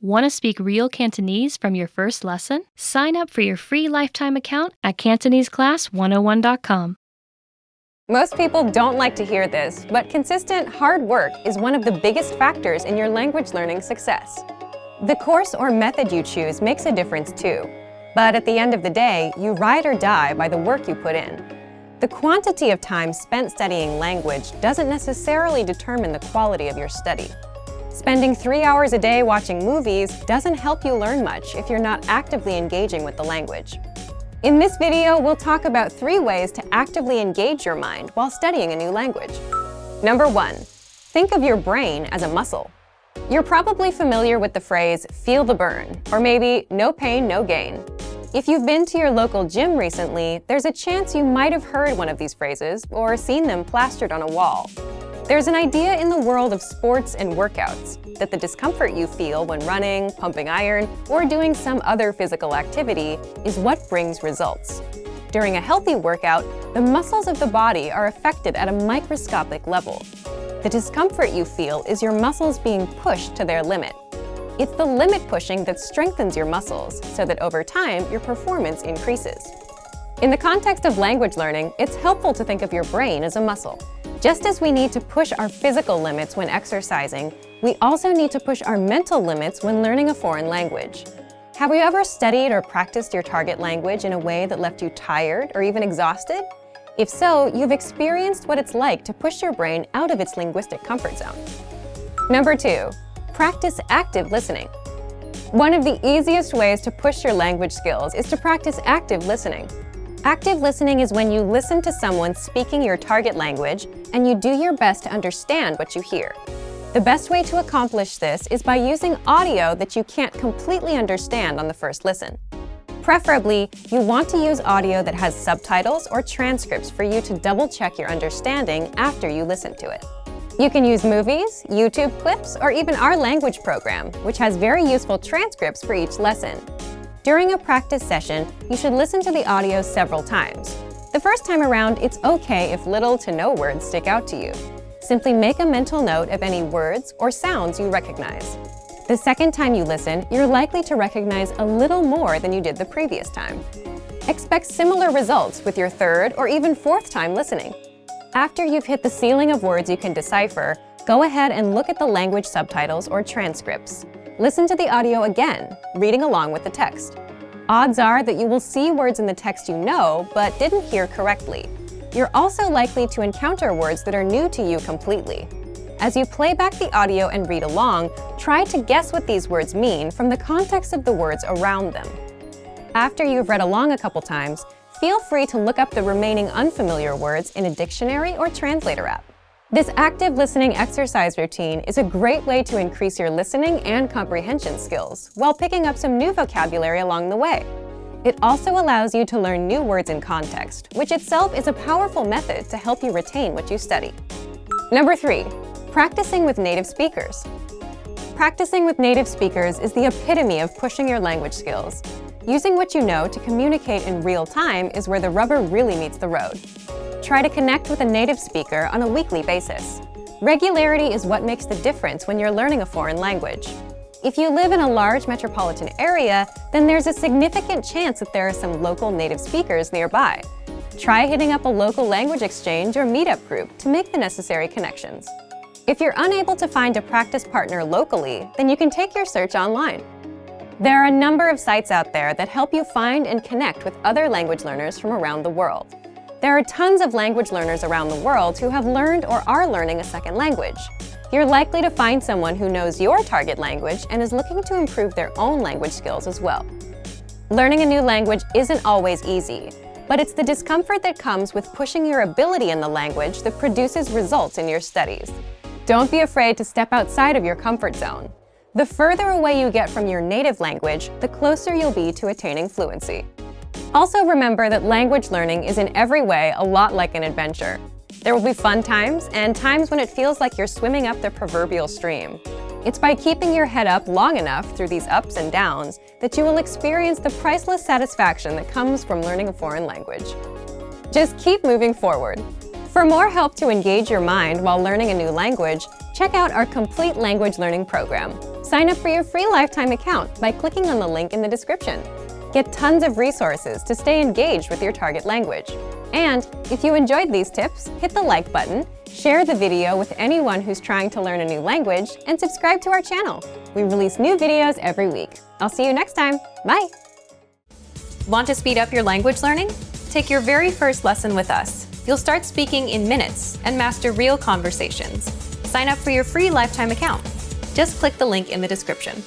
Want to speak real Cantonese from your first lesson? Sign up for your free lifetime account at CantoneseClass101.com. Most people don't like to hear this, but consistent, hard work is one of the biggest factors in your language learning success. The course or method you choose makes a difference too, but at the end of the day, you ride or die by the work you put in. The quantity of time spent studying language doesn't necessarily determine the quality of your study. Spending 3 hours a day watching movies doesn't help you learn much if you're not actively engaging with the language. In this video, we'll talk about 3 ways to actively engage your mind while studying a new language. Number 1, think of your brain as a muscle. You're probably familiar with the phrase, feel the burn, or maybe no pain, no gain. If you've been to your local gym recently, there's a chance you might have heard one of these phrases or seen them plastered on a wall. There's an idea in the world of sports and workouts that the discomfort you feel when running, pumping iron, or doing some other physical activity is what brings results. During a healthy workout, the muscles of the body are affected at a microscopic level. The discomfort you feel is your muscles being pushed to their limit. It's the limit pushing that strengthens your muscles so that over time, your performance increases. In the context of language learning, it's helpful to think of your brain as a muscle. Just as we need to push our physical limits when exercising, we also need to push our mental limits when learning a foreign language. Have you ever studied or practiced your target language in a way that left you tired or even exhausted? If so, you've experienced what it's like to push your brain out of its linguistic comfort zone. Number 2, practice active listening. One of the easiest ways to push your language skills is to practice active listening. Active listening is when you listen to someone speaking your target language and you do your best to understand what you hear. The best way to accomplish this is by using audio that you can't completely understand on the first listen. Preferably, you want to use audio that has subtitles or transcripts for you to double-check your understanding after you listen to it. You can use movies, YouTube clips, or even our language program, which has very useful transcripts for each lesson. During a practice session, you should listen to the audio several times. The first time around, it's okay if little to no words stick out to you. Simply make a mental note of any words or sounds you recognize. The second time you listen, you're likely to recognize a little more than you did the previous time. Expect similar results with your third or even fourth time listening. After you've hit the ceiling of words you can decipher, go ahead and look at the language subtitles or transcripts. Listen to the audio again, reading along with the text. Odds are that you will see words in the text you know, but didn't hear correctly. You're also likely to encounter words that are new to you completely. As you play back the audio and read along, try to guess what these words mean from the context of the words around them. After you've read along a couple times, feel free to look up the remaining unfamiliar words in a dictionary or translator app. This active listening exercise routine is a great way to increase your listening and comprehension skills while picking up some new vocabulary along the way. It also allows you to learn new words in context, which itself is a powerful method to help you retain what you study. Number 3, practicing with native speakers. Practicing with native speakers is the epitome of pushing your language skills. Using what you know to communicate in real time is where the rubber really meets the road. Try to connect with a native speaker on a weekly basis. Regularity is what makes the difference when you're learning a foreign language. If you live in a large metropolitan area, then there's a significant chance that there are some local native speakers nearby. Try hitting up a local language exchange or meetup group to make the necessary connections. If you're unable to find a practice partner locally, then you can take your search online. There are a number of sites out there that help you find and connect with other language learners from around the world. There are tons of language learners around the world who have learned or are learning a second language. You're likely to find someone who knows your target language and is looking to improve their own language skills as well. Learning a new language isn't always easy, but it's the discomfort that comes with pushing your ability in the language that produces results in your studies. Don't be afraid to step outside of your comfort zone. The further away you get from your native language, the closer you'll be to attaining fluency. Also remember that language learning is in every way a lot like an adventure. There will be fun times and times when it feels like you're swimming up the proverbial stream. It's by keeping your head up long enough through these ups and downs that you will experience the priceless satisfaction that comes from learning a foreign language. Just keep moving forward. For more help to engage your mind while learning a new language, check out our complete language learning program. Sign up for your free lifetime account by clicking on the link in the description. Get tons of resources to stay engaged with your target language. And if you enjoyed these tips, hit the like button, share the video with anyone who's trying to learn a new language, and subscribe to our channel. We release new videos every week. I'll see you next time. Bye! Want to speed up your language learning? Take your very first lesson with us. You'll start speaking in minutes and master real conversations. Sign up for your free lifetime account. Just click the link in the description.